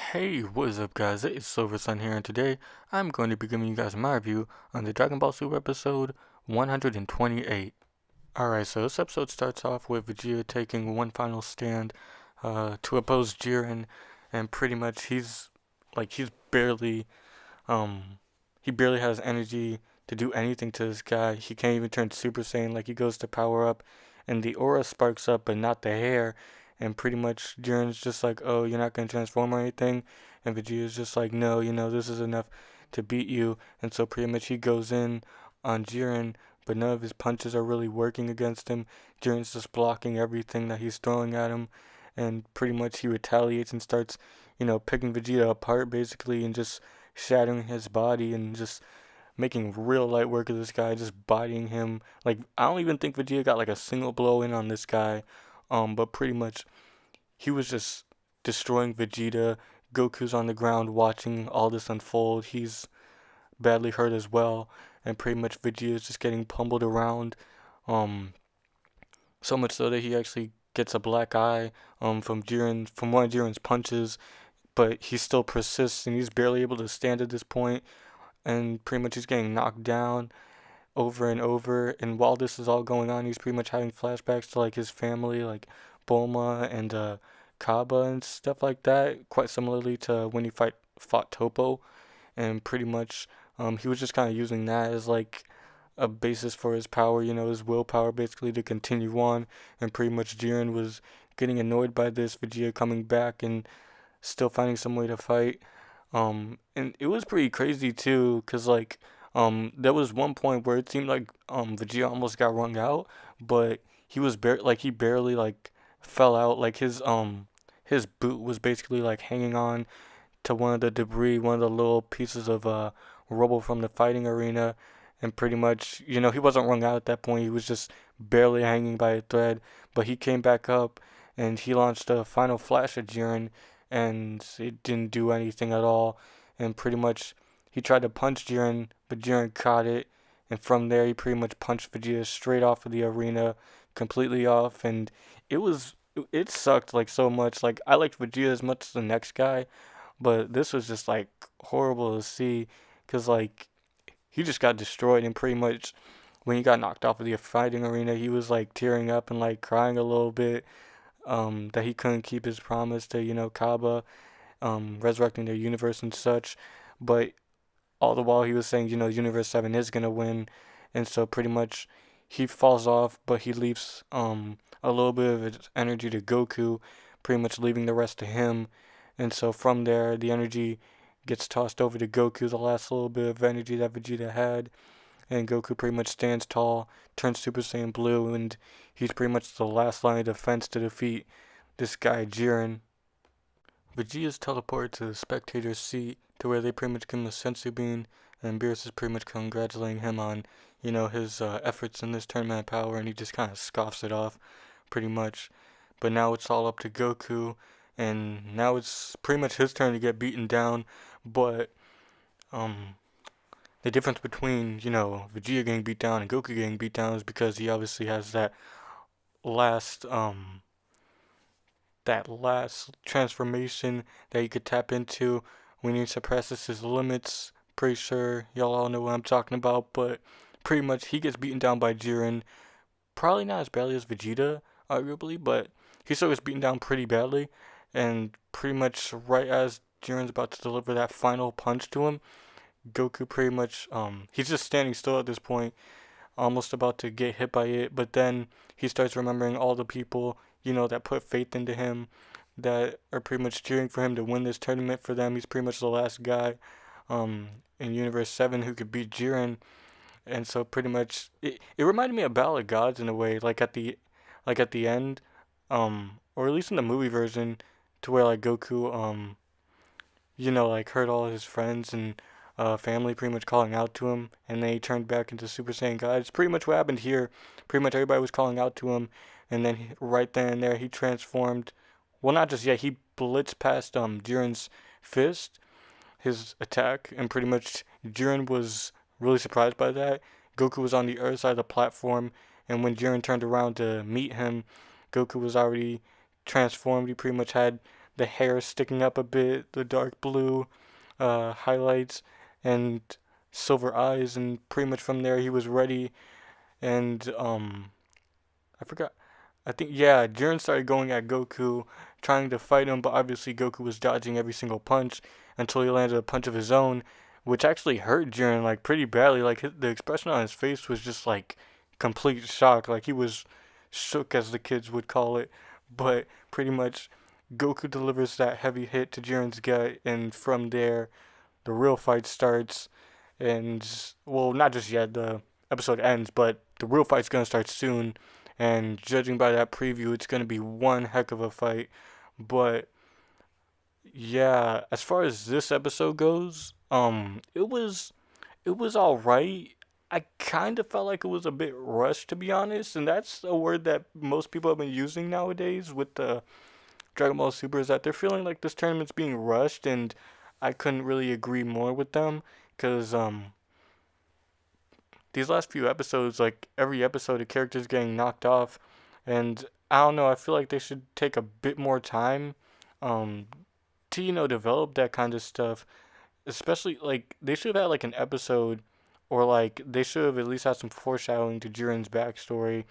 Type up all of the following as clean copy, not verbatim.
Hey, what is up guys? It's Silver Sun here and today I'm going to be giving you guys my review on the Dragon Ball Super episode 128. Alright, so this episode starts off with Vegeta taking one final stand to oppose Jiren, and pretty much he's barely um he barely has energy to do anything to this guy. He can't even turn Super Saiyan. Like, he goes to power up and the aura sparks up but not the hair, and pretty much Jiren's just like, oh, you're not gonna transform or anything, and Vegeta's just like, no, this is enough to beat you. And so pretty much he goes in on Jiren, but none of his punches are really working against him. Jiren's just blocking everything that he's throwing at him, and pretty much he retaliates and starts, picking Vegeta apart basically, and just shattering his body and just making real light work of this guy, just bodying him. Like, I don't even think Vegeta got like a single blow in on this guy. But pretty much he was just destroying Vegeta. Goku's on the ground watching all this unfold. He's badly hurt as well, and pretty much Vegeta's just getting pummeled around. Um, so much so that he actually gets a black eye from one of Jiren's punches, but he still persists and he's barely able to stand at this point, and pretty much he's getting knocked down over and over. And while this is all going on, he's pretty much having flashbacks to like his family, like Bulma and Kaba and stuff like that, quite similarly to when he fought Toppo. And pretty much he was just kind of using that as like a basis for his power, his willpower basically to continue on. And pretty much Jiren was getting annoyed by this, Vegeta coming back and still finding some way to fight. And it was pretty crazy too, cause like there was one point where it seemed like Vegeta almost got wrung out, but he barely like fell out. Like his boot was basically like hanging on to one of the debris, one of the little pieces of rubble from the fighting arena, and pretty much, he wasn't wrung out at that point. He was just barely hanging by a thread, but he came back up and he launched a final flash at Jiren, and it didn't do anything at all. And pretty much he tried to punch Jiren, but Jiren caught it, and from there he pretty much punched Vegeta straight off of the arena, completely off, and it sucked like so much. Like, I liked Vegeta as much as the next guy, but this was just like horrible to see, because like he just got destroyed. And pretty much when he got knocked off of the fighting arena, he was like tearing up and like crying a little bit, that he couldn't keep his promise to, Kaba, resurrecting their universe and such. But all the while he was saying, Universe 7 is gonna win. And so pretty much he falls off, but he leaves a little bit of his energy to Goku, pretty much leaving the rest to him. And so from there, the energy gets tossed over to Goku, the last little bit of energy that Vegeta had, and Goku pretty much stands tall, turns Super Saiyan Blue, and he's pretty much the last line of defense to defeat this guy Jiren. Vegeta's teleported to the spectator's seat, to where they pretty much give him a senzu bean, and Beerus is pretty much congratulating him on, his efforts in this tournament of power, and he just kind of scoffs it off, pretty much. But now it's all up to Goku, and now it's pretty much his turn to get beaten down. But um, the difference between, Vegeta getting beat down and Goku getting beat down is because he obviously has last um that last transformation that he could tap into when he suppresses his limits. Pretty sure y'all all know what I'm talking about, but pretty much he gets beaten down by Jiren. Probably not as badly as Vegeta, arguably, but he still gets beaten down pretty badly. And pretty much right as Jiren's about to deliver that final punch to him, Goku pretty much he's just standing still at this point, almost about to get hit by it, but then he starts remembering all the people, that put faith into him, that are pretty much cheering for him to win this tournament for them. He's pretty much the last guy in Universe 7 who could beat Jiren. And so pretty much it reminded me of Battle of Gods in a way, like at the end, or at least in the movie version, to where like Goku like heard all his friends and family pretty much calling out to him, and then he turned back into Super Saiyan God. It's pretty much what happened here. Pretty much everybody was calling out to him, and then right then and there he transformed. Well, not just yet. He blitzed past Jiren's fist, his attack, and pretty much Jiren was really surprised by that. Goku was on the other side of the platform, and when Jiren turned around to meet him, Goku was already transformed. He pretty much had the hair sticking up a bit, the dark blue highlights, and silver eyes, and pretty much from there he was ready. And I forgot. I think yeah, Jiren started going at Goku, trying to fight him, but obviously Goku was dodging every single punch until he landed a punch of his own, which actually hurt Jiren like pretty badly. Like the expression on his face was just like complete shock, like he was shook as the kids would call it. But pretty much Goku delivers that heavy hit to Jiren's gut, and from there the real fight starts. And well, not just yet. The episode ends, but the real fight's gonna start soon. And judging by that preview, it's gonna be one heck of a fight. But yeah, as far as this episode goes, it was all right. I kind of felt like it was a bit rushed, to be honest, and that's a word that most people have been using nowadays with the Dragon Ball Super, is that they're feeling like this tournament's being rushed, and I couldn't really agree more with them, because these last few episodes, like every episode, a character's getting knocked off, and I don't know. I feel like they should take a bit more time, um, to develop that kind of stuff. Especially like they should have had like an episode, or like they should have at least had some foreshadowing to Jiren's backstory.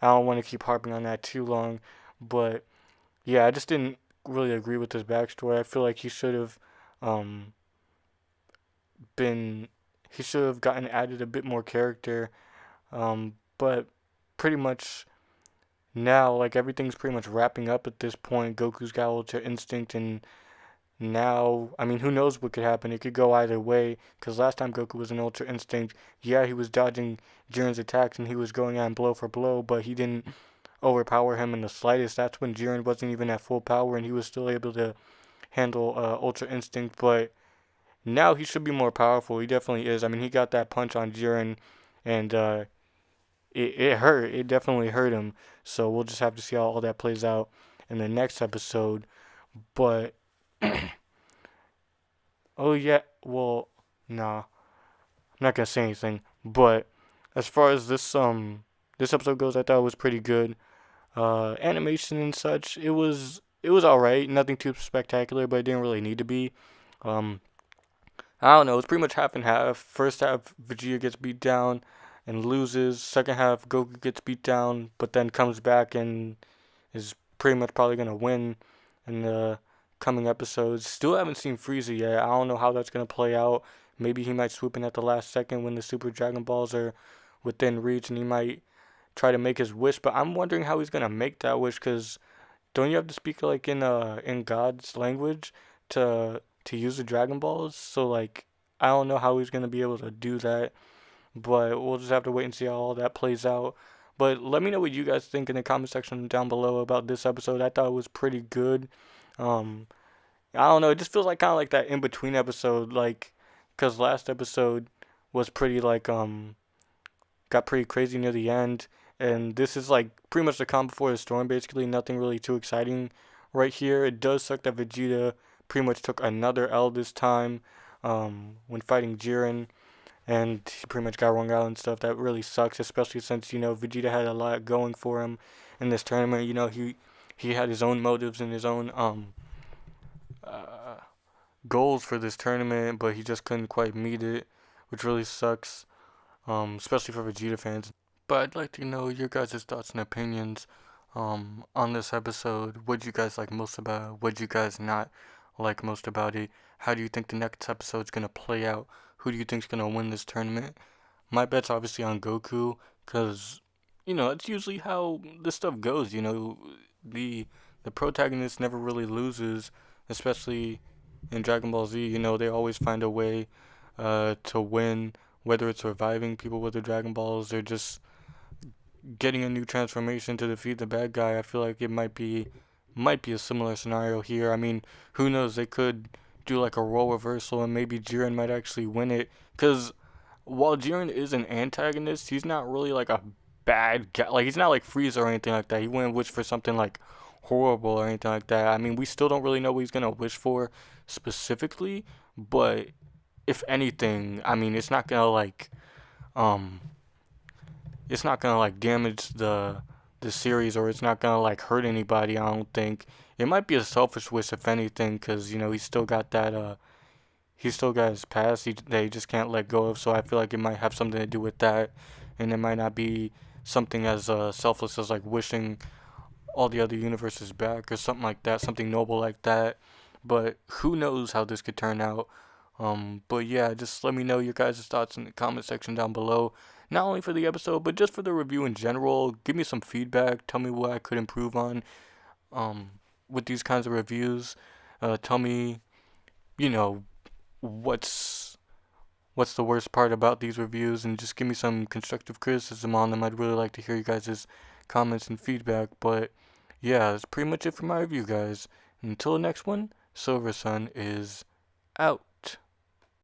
I don't want to keep harping on that too long, but yeah, I just didn't really agree with his backstory. I feel like um been he should have gotten added a bit more character. But pretty much now, like everything's pretty much wrapping up at this point. Goku's got Ultra Instinct, and now, I mean, who knows what could happen? It could go either way. Because last time Goku was in Ultra Instinct, yeah, he was dodging Jiren's attacks and he was going on blow for blow, but he didn't overpower him in the slightest. That's when Jiren wasn't even at full power and he was still able to handle Ultra Instinct. But now he should be more powerful. He definitely is. I mean, he got that punch on Jiren, and it hurt. It definitely hurt him. So we'll just have to see how all that plays out in the next episode. But oh yeah, well, nah, I'm not gonna say anything. But as far as this episode goes, I thought it was pretty good. Animation and such, it was all right. Nothing too spectacular, but it didn't really need to be. Um, I don't know. It's pretty much half and half. First half, Vegeta gets beat down and loses. Second half, Goku gets beat down, but then comes back and is pretty much probably gonna win in the coming episodes. Still haven't seen Frieza yet. I don't know how that's gonna play out. Maybe he might swoop in at the last second when the Super Dragon Balls are within reach, and he might try to make his wish. But I'm wondering how he's gonna make that wish, cause don't you have to speak like in God's language to use the Dragon Balls? So like I don't know how he's gonna be able to do that, but we'll just have to wait and see how all that plays out. But let me know what you guys think in the comment section down below about this episode. I thought it was pretty good. Um, I don't know. It just feels like kind of like that in between episode, like, cause last episode was pretty like got pretty crazy near the end, and this is like pretty much the calm before the storm. Basically, nothing really too exciting right here. It does suck that Vegeta pretty much took another L this time, when fighting Jiren, and he pretty much got wrung out and stuff. That really sucks, especially since Vegeta had a lot going for him in this tournament. He had his own motives and his own uh, goals for this tournament, but he just couldn't quite meet it, which really sucks, especially for Vegeta fans. But I'd like to know your guys' thoughts and opinions on this episode. What did you guys like most about it? What did you guys not like most about it? How do you think the next episode's gonna play out? Who do you think's gonna win this tournament? My bet's obviously on Goku, cause it's usually how this stuff goes. The protagonist never really loses, especially in Dragon Ball Z. They always find a way to win, whether it's reviving people with the Dragon Balls or just getting a new transformation to defeat the bad guy. I feel like it might be a similar scenario here. I mean, who knows? They could do like a role reversal and maybe Jiren might actually win it. Cause while Jiren is an antagonist, he's not really like a bad guy. Like he's not like Frieza or anything like that. He wouldn't wish for something like horrible or anything like that. I mean, we still don't really know what he's gonna wish for specifically, but if anything, I mean, um, it's not gonna like damage the the series, or it's not gonna like hurt anybody. I don't think it might be a selfish wish if anything, because he's still got that he's still got his past that he just can't let go of. So I feel like it might have something to do with that, and it might not be something as selfless as like wishing all the other universes back or something like that, something noble like that. But who knows how this could turn out. But yeah, just let me know your guys' thoughts in the comment section down below. Not only for the episode, but just for the review in general. Give me some feedback. Tell me what I could improve on um, with these kinds of reviews. Tell me, you know, what's what's the worst part about these reviews, and just give me some constructive criticism on them. I'd really like to hear you guys' comments and feedback. But yeah, that's pretty much it for my review, guys. Until the next one, Silver Sun is out.